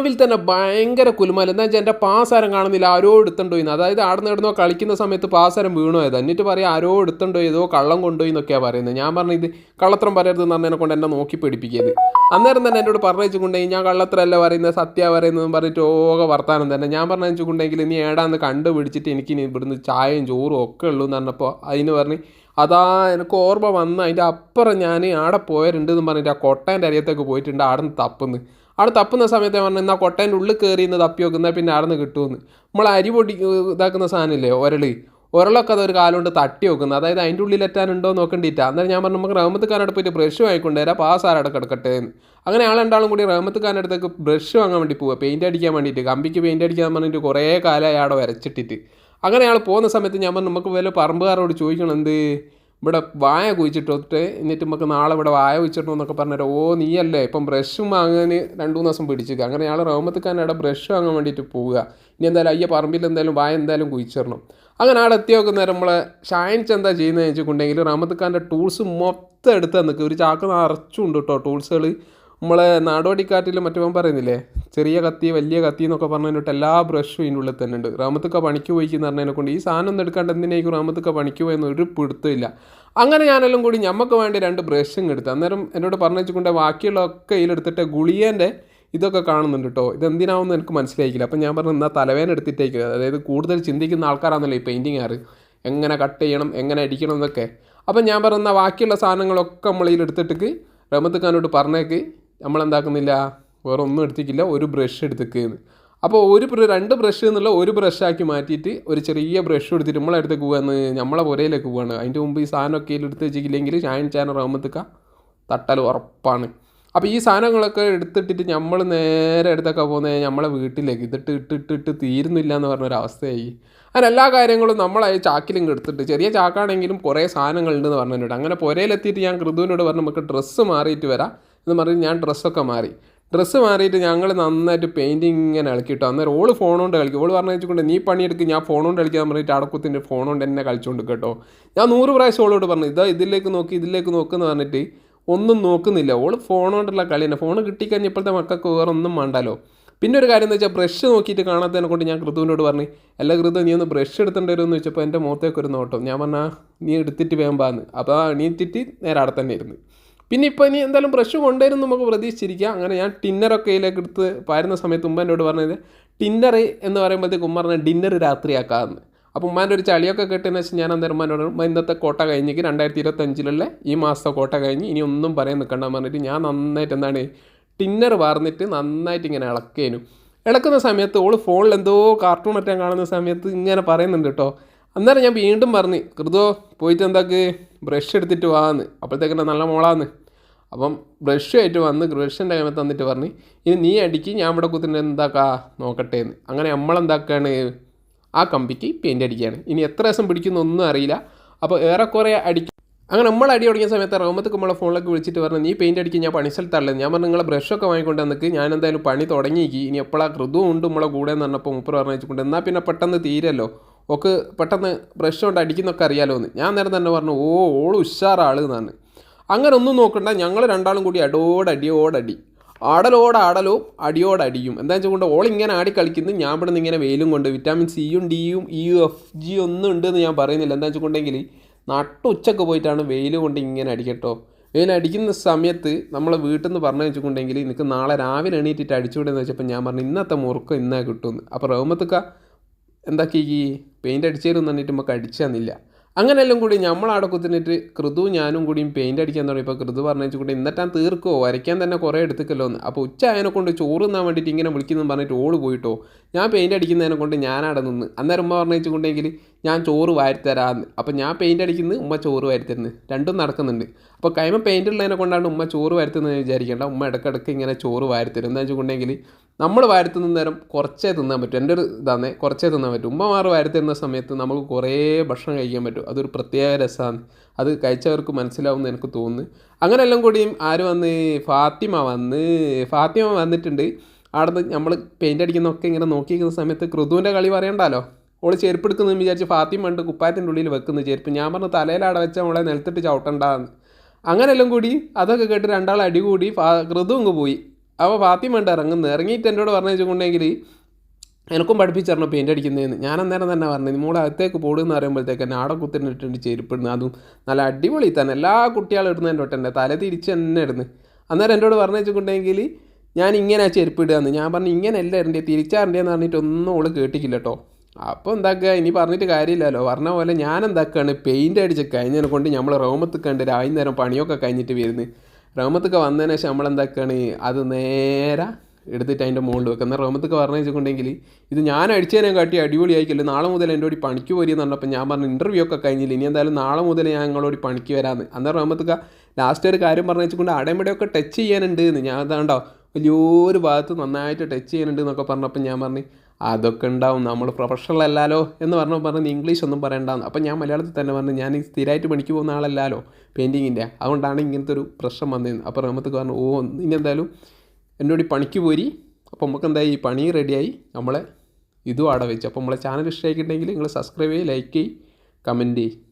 രാവിലെ തന്നെ ഭയങ്കര കുലുമാൽ. എന്താ വെച്ചാൽ എൻ്റെ പാസാരം കാണുന്നില്ല, ആരോ എടുത്തുണ്ടോയിന്ന്. അതായത് ആടെ നേടുന്നോ കളിക്കുന്ന സമയത്ത് പാസാരം വീണോയത്. എന്നിട്ട് പറയാം ആരോ എടുത്തുണ്ടോ ഏതോ കള്ളം കൊണ്ടുപോയി എന്നൊക്കെയാണ് പറയുന്നത്. ഞാൻ പറഞ്ഞു ഇത് കള്ളത്രം പറയരുതെന്ന് പറഞ്ഞതിനെ കൊണ്ട് എന്നെ നോക്കി പിടിപ്പിക്കിയത്. അന്നേരം തന്നെ എന്നോട് പറഞ്ഞുകൊണ്ടെങ്കിൽ ഞാൻ കള്ളത്രമല്ല പറയുന്നത്, സത്യ പറയുന്നതെന്ന് പറഞ്ഞിട്ട് ഓക വർത്താനം തന്നെ. ഞാൻ പറഞ്ഞുകൊണ്ടെങ്കിൽ നീ ഏടാന്ന് കണ്ടുപിടിച്ചിട്ട് എനിക്ക് ഇവിടുന്ന് ചായയും ചോറും ഒക്കെ ഉള്ളൂ എന്ന് പറഞ്ഞപ്പോൾ അതിന് പറഞ്ഞ് അതാ എനിക്ക് ഓർമ്മ വന്ന് അതിൻ്റെ അപ്പുറം ഞാൻ ആടെ പോയരുണ്ട് എന്ന് പറഞ്ഞിട്ട് ആ കൊട്ടേൻ്റെ അരിയത്തേക്ക് പോയിട്ടുണ്ട്. ആടെ നിന്ന് തപ്പുന്നു. അവിടെ തപ്പുന്ന സമയത്ത് പറഞ്ഞു എന്നാൽ കൊട്ടേൻ്റെ ഉള്ളിൽ കയറി ഇന്ന് തപ്പി വെക്കുന്നത് പിന്നെ അവിടെ നിന്ന് കിട്ടുമെന്ന്. നമ്മൾ അരി പൊടി ഇതാക്കുന്ന സാധനമില്ലേ ഉരളൊക്കെ അതൊരു കാലം കൊണ്ട് തട്ടി വെക്കുന്നത്. അതായത് അതിൻ്റെ ഉള്ളിലെറ്റാനുണ്ടോ നോക്കേണ്ടിയിട്ടാണ്. അന്നേരം ഞാൻ പറഞ്ഞു നമുക്ക് റഹ്മത്ത് ഖാനോട് പോയിട്ട് ബ്രഷ് വാങ്ങിക്കൊണ്ടുവരാം, പാസാരവിടെ കിടക്കട്ടെ എന്ന്. അങ്ങനെ രണ്ടാളും കൂടി റഹ്മത്ത് ഖാൻ്റെ അടുത്തേക്ക് ബ്രഷ് വാങ്ങാൻ വേണ്ടി പോവുക, പെയിൻറ്റ് അടിക്കാൻ വേണ്ടിയിട്ട്. കമ്പിക്ക് പെയിൻറ്റ് അടിക്കാൻ പറഞ്ഞിട്ട് കുറേ കാലമായി അവിടെ വരച്ചിട്ടിട്ട്. അങ്ങനെ അയാൾ പോകുന്ന സമയത്ത് ഞാൻ പറഞ്ഞു നമുക്ക് വല്ല പറമ്പുകാരോട് ചോദിക്കണം എന്ത് ഇവിടെ വായ കുഴിച്ചിട്ടോട്ട്, എന്നിട്ട് നമുക്ക് നാളെ ഇവിടെ വായ കുഴിച്ചിട്ടോ എന്നൊക്കെ പറഞ്ഞുതരാം. ഓ നീയല്ലേ ഇപ്പം ബ്രഷും വാങ്ങാൻ 2-3 ദിവസം പിടിച്ചിരിക്കുക. അങ്ങനെ അയാൾ റഹ്മത്ത് ഖാൻ അവിടെ ബ്രഷ് വാങ്ങാൻ വേണ്ടിയിട്ട് പോവുക. ഇനി എന്തായാലും അയ്യ പറമ്പിൽ എന്തായാലും വായ എന്തായാലും കുഴിച്ചിടണം. അങ്ങനെ അവിടെ എത്തി നോക്കുന്നേരം നമ്മളെ ഷായൻസ് എന്താ ചെയ്യുന്നതെന്ന് വെച്ചിട്ടുണ്ടെങ്കിൽ റഹ്മത്ത് ഖാൻ്റെ ടൂൾസ് മൊത്തം എടുത്ത് നിൽക്കുക. ഒരു ചാക്ക് നിറച്ചുണ്ട് കേട്ടോ ടൂൾസുകൾ. നമ്മളെ നാടോടിക്കാറ്റിൽ മറ്റവൻ പറയുന്നില്ലേ ചെറിയ കത്തി വലിയ കത്തി എന്നൊക്കെ പറഞ്ഞിട്ട് എല്ലാ ബ്രഷും ഇതിൻ്റെ ഉള്ളിൽ തന്നെ ഉണ്ട്. റഹ്മത്തൊക്കെ പണിക്ക് പോയിക്കെന്ന് പറഞ്ഞതിനെ കൊണ്ട് ഈ സാധനം ഒന്നും എടുക്കാണ്ട് എന്തിനേക്കും റഹ്മത്തൊക്കെ പണിക്ക് പോയെന്ന് ഒരു പിടുത്തമില്ല. അങ്ങനെ ഞാനെല്ലാം കൂടി ഞമ്മക്ക് വേണ്ടി 2 ബ്രഷും എടുത്ത്. അന്നേരം എന്നോട് പറഞ്ഞു വെച്ചുകൊണ്ട് ബാക്കിയുള്ളതൊക്കെ ഇതിലെടുത്തിട്ട് ഗുളിയേൻ്റെ ഇതൊക്കെ കാണുന്നുണ്ട് കേട്ടോ. ഇതെന്തിനാവുമെന്ന് എനിക്ക് മനസ്സിലായിക്കില്ല. അപ്പം ഞാൻ പറഞ്ഞു എന്നാൽ തലവേന എടുത്തിട്ടേക്ക്. അതായത് കൂടുതൽ ചിന്തിക്കുന്ന ആൾക്കാരാണല്ലോ ഈ പെയിൻറ്റിങ് ആറ്, എങ്ങനെ കട്ട് ചെയ്യണം എങ്ങനെ അടിക്കണം എന്നൊക്കെ. അപ്പം ഞാൻ പറഞ്ഞ ബാക്കിയുള്ള സാധനങ്ങളൊക്കെ നമ്മൾ ഇതിലെടുത്തിട്ട് റഹ്മത്ത് ഖാനോട് പറഞ്ഞേക്ക് നമ്മളെന്താക്കുന്നില്ല വേറെ ഒന്നും എടുത്തിക്കില്ല, ഒരു ബ്രഷ് എടുത്തേക്കെന്ന്. അപ്പോൾ 2 ബ്രഷ് എന്നുള്ള ഒരു ബ്രഷാക്കി മാറ്റിയിട്ട് ഒരു ചെറിയ ബ്രഷ് എടുത്തിട്ട് നമ്മളെ അടുത്തേക്ക് പോകാന്ന് നമ്മളെ പുരയിലേക്ക് പോവാണ്. അതിൻ്റെ മുമ്പ് ഈ സാധനമൊക്കെ എടുത്ത് വെച്ചിട്ടില്ലെങ്കിൽ ഷായൻ ചാൻ റഹ്മത്ത്ക്ക തട്ടൽ ഉറപ്പാണ്. അപ്പോൾ ഈ സാധനങ്ങളൊക്കെ എടുത്തിട്ടിട്ട് നമ്മൾ നേരെ എടുത്തൊക്കെ പോകുന്നത് നമ്മളെ വീട്ടിലേക്ക് ഇട്ടിട്ട് തീരുന്നില്ല എന്ന് പറഞ്ഞൊരവസ്ഥയായി. അങ്ങനെ എല്ലാ കാര്യങ്ങളും നമ്മളായി ചാക്കിലും എടുത്തിട്ട് ചെറിയ ചാക്കാണെങ്കിലും കുറേ സാധനങ്ങളുണ്ടെന്ന് പറഞ്ഞിട്ടുണ്ട്. അങ്ങനെ പുരയിലെത്തിയിട്ട് ഞാൻ കൃതുവിനോട് പറഞ്ഞു നമുക്ക് ഡ്രസ്സ് മാറിയിട്ട് വരാം എന്ന് പറഞ്ഞ് ഞാൻ ഡ്രസ്സൊക്കെ മാറി. ഡ്രസ്സ് മാറിയിട്ട് ഞങ്ങൾ നന്നായിട്ട് പെയിൻറ്റിങ് ഇങ്ങനെ ഇളക്കിയിട്ടു. അന്നേരം ഓള് ഫോൺ കൊണ്ട് കളിക്കും. ഓള് പറഞ്ഞു വെച്ചുകൊണ്ട് നീ പണിയെടുക്കും ഞാൻ ഫോൺ കൊണ്ട് കളിക്കാൻ പറഞ്ഞിട്ട് അടക്കുത്തിൻ്റെ ഫോൺ കൊണ്ട് എന്നെ കളിച്ചുകൊണ്ട് കേട്ടോ. ഞാൻ 100 പ്രാവശ്യം ഓളോട് പറഞ്ഞു ഇതിലേക്ക് നോക്കുമെന്ന് പറഞ്ഞിട്ട് ഒന്നും നോക്കുന്നില്ല. ഓള് ഫോൺ കൊണ്ടുള്ള കളി തന്നെ. ഫോൺ കിട്ടിക്കഴിഞ്ഞാൽ ഇപ്പോഴത്തെ മക്കൾക്ക് വേറെ ഒന്നും വേണ്ടല്ലോ. പിന്നെ ഒരു കാര്യം എന്ന് വെച്ചാൽ ബ്രഷ് നോക്കിയിട്ട് കാണാത്തതിനെ കൊണ്ട് ഞാൻ കൃതുവിനോട് പറഞ്ഞു അല്ല കൃതു നീ ഒന്ന് ബ്രഷ് എടുത്തേണ്ടി വരുമെന്ന് വെച്ചപ്പോൾ എൻ്റെ മുഖത്തേക്ക് ഒരു നോട്ടം. ഞാൻ പറഞ്ഞാൽ നീ എടുത്തിട്ട് വേമ്പാന്ന്. അപ്പോൾ എണീറ്റിട്ട് നേരെ അവിടെ തന്നെ ഇരുന്ന്. പിന്നെ ഇപ്പോൾ ഇനി എന്തായാലും ബ്രഷ് കൊണ്ടുവരും നമുക്ക് പ്രതീക്ഷിച്ചിരിക്കുക. അങ്ങനെ ഞാൻ ടിന്നറൊക്കെ ഇതിലേക്ക് എടുത്ത് പാരുന്ന സമയത്ത് ഉമ്മ എന്നോട് പറഞ്ഞത് ടിന്നർ എന്ന് പറയുമ്പോഴത്തേക്ക് ഉമ്മ പറഞ്ഞാൽ ഡിന്നർ രാത്രിയാക്കാമെന്ന്. അപ്പോൾ ഉമ്മാൻ്റെ ഒരു ചളിയൊക്കെ കെട്ടിയെന്ന് വെച്ചാൽ ഞാൻ അന്നേരം ഉമ്മാനോട് ഇന്നത്തെ കോട്ട കഴിഞ്ഞേക്ക് 2025 ഈ മാസത്തെ കോട്ട കഴിഞ്ഞ് ഇനി ഒന്നും പറയാൻ നിൽക്കണ്ട പറഞ്ഞിട്ട് ഞാൻ നന്നായിട്ട് എന്താണ് ടിന്നർ വാർന്നിട്ട് നന്നായിട്ട് ഇങ്ങനെ ഇളക്കുന്ന സമയത്ത് ഓള് ഫോണിൽ എന്തോ കാർട്ടൂൺ മറ്റേ കാണുന്ന സമയത്ത് ഇങ്ങനെ പറയുന്നുണ്ട് കേട്ടോ. അന്നേരം ഞാൻ വീണ്ടും പറഞ്ഞു കൃതോ പോയിട്ട് എന്താക്ക് ബ്രഷ് എടുത്തിട്ട് വാന്ന്. അപ്പോഴത്തേക്കെന്നെ നല്ല മോളാന്ന്. അപ്പം ബ്രഷുമായിട്ട് വന്ന് ബ്രഷിൻ്റെ കൈമ തന്നിട്ട് പറഞ്ഞ് ഇനി നീ അടിക്ക് ഞാൻ ഇവിടെ കുത്തിൻ്റെ എന്താക്കാ നോക്കട്ടെ എന്ന്. അങ്ങനെ നമ്മളെന്താക്കാണ് ആ കമ്പിക്ക് പെയിൻ്റ് അടിക്കുകയാണ്. ഇനി എത്ര ദിവസം പിടിക്കുന്നൊന്നും അറിയില്ല. അപ്പോൾ ഏറെക്കുറെ അടിക്കും. അങ്ങനെ നമ്മൾ അടി തുടങ്ങിയ സമയത്ത് റഹ്മത്ത്ക്ക് നമ്മളെ ഫോണിലേക്ക് വിളിച്ചിട്ട് പറഞ്ഞു നീ പെയിൻ്റ് അടിക്കുക ഞാൻ പണി സ്ഥലത്തള്ളത്. ഞാൻ പറഞ്ഞു നിങ്ങളെ ബ്രഷൊക്കെ വാങ്ങിക്കൊണ്ട് വന്നിട്ട് ഞാൻ എന്തായാലും പണി തുടങ്ങിയേക്ക് ഇനി എപ്പോഴാണ് കൃതു ഉണ്ട് നമ്മളെ കൂടെ എന്ന് പറഞ്ഞപ്പോൾ മുപ്പർ പറഞ്ഞു വെച്ചിട്ടുണ്ട് എന്നാൽ പിന്നെ പെട്ടെന്ന് തീരല്ലോ ഒക്കെ പെട്ടെന്ന് ബ്രഷ് കൊണ്ട് അടിക്കുന്നൊക്കെ അറിയാലോ എന്ന്. ഞാൻ നേരം തന്നെ പറഞ്ഞു ഓള് ഉഷാറാള് എന്നാണ്. അങ്ങനെ ഒന്നും നോക്കണ്ട ഞങ്ങൾ രണ്ടാളും കൂടി അടിയോടടി ആടലോ അടിയോടടിയും എന്താ വെച്ചുകൊണ്ട് ഓളിങ്ങനെ ആടി കളിക്കുന്നു. ഞാൻ ഇവിടെ നിന്ന് ഇങ്ങനെ വെയിലും കൊണ്ട് വിറ്റാമിൻ സിയും ഡിയും EFG ഒന്നും ഉണ്ടെന്ന് ഞാൻ പറയുന്നില്ല. എന്താ വെച്ചിട്ടുണ്ടെങ്കിൽ ഉച്ചക്ക് പോയിട്ടാണ് വെയിൽ കൊണ്ട് ഇങ്ങനെ അടിക്കട്ടോ. വെയിൽ അടിക്കുന്ന സമയത്ത് നമ്മളെ വീട്ടിൽ നിന്ന് പറഞ്ഞു വെച്ചിട്ടുണ്ടെങ്കിൽ എനിക്ക് നാളെ രാവിലെ എണീറ്റിട്ട് അടിച്ചുവിടുന്ന് വെച്ചപ്പോൾ ഞാൻ പറഞ്ഞു ഇന്നത്തെ മുറുക്കം ഇന്നേ കിട്ടുമെന്ന്. അപ്പോൾ റഹ്മത്ത്ക്ക എന്താക്കി പെയിൻ്റ് അടിച്ചു തരും എന്ന് പറഞ്ഞിട്ട് നമുക്ക് അടിച്ചു തന്നില്ല. അങ്ങനെയെല്ലാം കൂടി നമ്മളവിടെ കുത്തിനിട്ട് കൃതു ഞാനും കൂടിയും പെയിൻ്റ് അടിക്കാൻ തുടങ്ങിയപ്പോൾ കൃതു പറഞ്ഞു കൂടി ഇന്നറ്റാൻ തീർക്കുമോ വരയ്ക്കാൻ തന്നെ കുറേ എടുത്തിക്കല്ലോ എന്ന്. അപ്പോൾ ഉച്ച അതിനെ കൊണ്ട് ചോറ് തിന്നാൻ വേണ്ടിയിട്ട് ഇങ്ങനെ വിളിക്കുന്നു പറഞ്ഞിട്ട് ഓള് പോയിട്ടോ. ഞാൻ പെയിൻ്റ് അടിക്കുന്നതിനെ കൊണ്ട് ഞാനവിടെ നിന്ന്. അന്നേരം ഉമ്മ പറഞ്ഞു വെച്ചിട്ടുണ്ടെങ്കിൽ ഞാൻ ചോറ് വാരിത്തരാമെന്ന്. അപ്പോൾ ഞാൻ പെയിൻ്റ് അടിക്കുന്നത് ഉമ്മ ചോറ് വാരിത്തരുന്നത് രണ്ടും നടക്കുന്നുണ്ട്. അപ്പോൾ കൈമ പെയിൻ്റ് ഉള്ളതിനെ കൊണ്ടാണ് ഉമ്മ ചോറ് വാരിത്തുന്നത് വിചാരിക്കേണ്ട. ഉമ്മ ഇടയ്ക്കിടയ്ക്ക് ഇങ്ങനെ ചോറ് വാരിത്തരും. എന്താ വെച്ചിട്ടുണ്ടെങ്കിൽ നമ്മൾ വാരിത്തുന്ന നേരം കുറച്ചേ തിന്നാൻ പറ്റും. എൻ്റെ ഒരു ഇതാണേ കുറച്ചേ തിന്നാൻ പറ്റും. ഉമ്മമാർ വാരിത്തരുന്ന സമയത്ത് നമുക്ക് കുറേ ഭക്ഷണം കഴിക്കാൻ പറ്റും. അതൊരു പ്രത്യേക രസമാണ്. അത് കഴിച്ചവർക്ക് മനസ്സിലാവുമെന്ന് എനിക്ക് തോന്നുന്നു. അങ്ങനെയെല്ലാം കൂടിയും ആര് വന്ന് ഫാത്തിമ വന്നിട്ടുണ്ട്. അവിടെ നിന്ന് നമ്മൾ പെയിൻ്റ് അടിക്കുന്നതൊക്കെ ഇങ്ങനെ നോക്കിയിരിക്കുന്ന സമയത്ത് കൃതുവിൻ്റെ കളി പറയണ്ടല്ലോ. ഓള് ചെരുപ്പ് എടുക്കുന്നതെന്ന് വിചാരിച്ച് ഫാത്തിമ ഉണ്ട് കുപ്പായത്തിൻ്റെ ഉള്ളിൽ വെക്കുന്ന ചെരുപ്പ്. ഞാൻ പറഞ്ഞു തലയിലവിടെ വെച്ചാൽ അവളെ നിലത്തിട്ട് ചവിട്ടണ്ടാന്ന്. അങ്ങനെയെല്ലാം കൂടി അതൊക്കെ കേട്ട് രണ്ടാൾ അടി കൂടി കൃതു അങ്ങ് പോയി. അപ്പോൾ ഫാത്തിമ ഉണ്ട് ഇറങ്ങിയിട്ട് എന്നോട് പറഞ്ഞു വെച്ചിട്ടുണ്ടെങ്കിൽ എനിക്കും പഠിപ്പിച്ചിരണം പെയിൻ്റ് അടിക്കുന്നതെന്ന്. ഞാൻ അന്നേരം തന്നെ പറഞ്ഞു മോളെ അകത്തേക്ക് പോടുന്ന് പറയുമ്പോഴത്തേക്ക് എന്നെ ആടെ കുത്തിനിട്ടുണ്ട് ചെരുപ്പിടുന്നു. അതും നല്ല അടിപൊളി തന്നെ എല്ലാ കുട്ടികളും ഇടുന്നതിൻ്റെ തൊട്ട് എൻ്റെ തല തിരിച്ച് തന്നെ ഇടുന്നു. അന്നേരം എന്നോട് പറഞ്ഞു വെച്ചിട്ടുണ്ടെങ്കിൽ ഞാൻ ഇങ്ങനെ ചെരുപ്പിടുകയെന്ന്. ഞാൻ പറഞ്ഞു ഇങ്ങനെയല്ല ഇടണ്ടേ തിരിച്ചാറിൻ്റെന്ന് പറഞ്ഞിട്ട് ഒന്നും ഓള് കേട്ടിക്കില്ല കേട്ടോ. അപ്പോൾ എന്താക്കുക ഇനി പറഞ്ഞിട്ട് കാര്യമില്ലല്ലോ. പറഞ്ഞ പോലെ ഞാൻ എന്താക്കുകയാണ് പെയിൻ്റ് അടിച്ച് കഴിഞ്ഞതിനെ കൊണ്ട് നമ്മൾ റൗമത്ത് കണ്ട് വൈകുന്നേരം പണിയൊക്കെ കഴിഞ്ഞിട്ട് വരുന്നത്. റൗമത്തൊക്കെ വന്നതിന് ശേഷം നമ്മളെന്താക്കുകയാണ് അത് നേരെ എടുത്തിട്ട് അതിൻ്റെ മുകളിൽ വെക്കുക. എന്നാൽ റൗമത്തൊക്കെ പറഞ്ഞു വെച്ചിട്ടുണ്ടെങ്കിൽ ഇത് ഞാൻ അടിച്ചതിനെ കാട്ടി അടിപൊളിയായിക്കില്ല, നാളെ മുതൽ എൻ്റെ കൂടി പണിക്ക് പോരിയെന്ന് പറഞ്ഞപ്പോൾ ഞാൻ പറഞ്ഞു ഇൻ്റർവ്യൂ ഒക്കെ കഴിഞ്ഞില്ല, ഇനി എന്തായാലും നാളെ മുതൽ ഞാൻ നിങ്ങളോട് പണിക്ക് വരാമെന്ന്. അന്നേരം റൗമത്തൊക്കെ ലാസ്റ്റ് ഒരു കാര്യം പറഞ്ഞു വെച്ചുകൊണ്ട് അടയമ്പടയൊക്കെ ടച്ച് ചെയ്യാനുണ്ട് എന്ന്. ഞാൻ അതാണ്ടോ വലിയൊരു ഭാഗത്ത് നന്നായിട്ട് ടച്ച് ചെയ്യാനുണ്ട് എന്നൊക്കെ പറഞ്ഞപ്പോൾ ഞാൻ പറഞ്ഞു അതൊക്കെ ഉണ്ടാവും, നമ്മൾ പ്രൊഫഷണൽ അല്ലല്ലോ എന്ന് പറഞ്ഞു ഇംഗ്ലീഷ് ഒന്നും പറയണ്ടാന്ന്. അപ്പം ഞാൻ മലയാളത്തിൽ തന്നെ പറഞ്ഞു ഞാൻ ഈ സ്ഥിരമായിട്ട് പണിക്ക് പോകുന്ന ആളല്ലല്ലോ പെയിൻറ്റിങ്ങിൻ്റെ, അതുകൊണ്ടാണ് ഇങ്ങനത്തെ ഒരു പ്രശ്നം വന്നതെന്ന്. അപ്പോൾ റഹ്മത്തൊക്കെ പറഞ്ഞു ഇനി എന്തായാലും എന്നോട് ഈ പണിക്ക് പോരി. അപ്പോൾ നമുക്ക് എന്തായി ഈ പണി റെഡിയായി, നമ്മളെ ഇതും അവിടെ വെച്ചു. അപ്പോൾ നമ്മളെ ചാനൽ ഇഷ്ടമായിട്ടുണ്ടെങ്കിൽ നിങ്ങൾ സബ്സ്ക്രൈബ് ചെയ്യും, ലൈക്ക് ചെയ്യും, കമൻറ്റ് ചെയ്യും.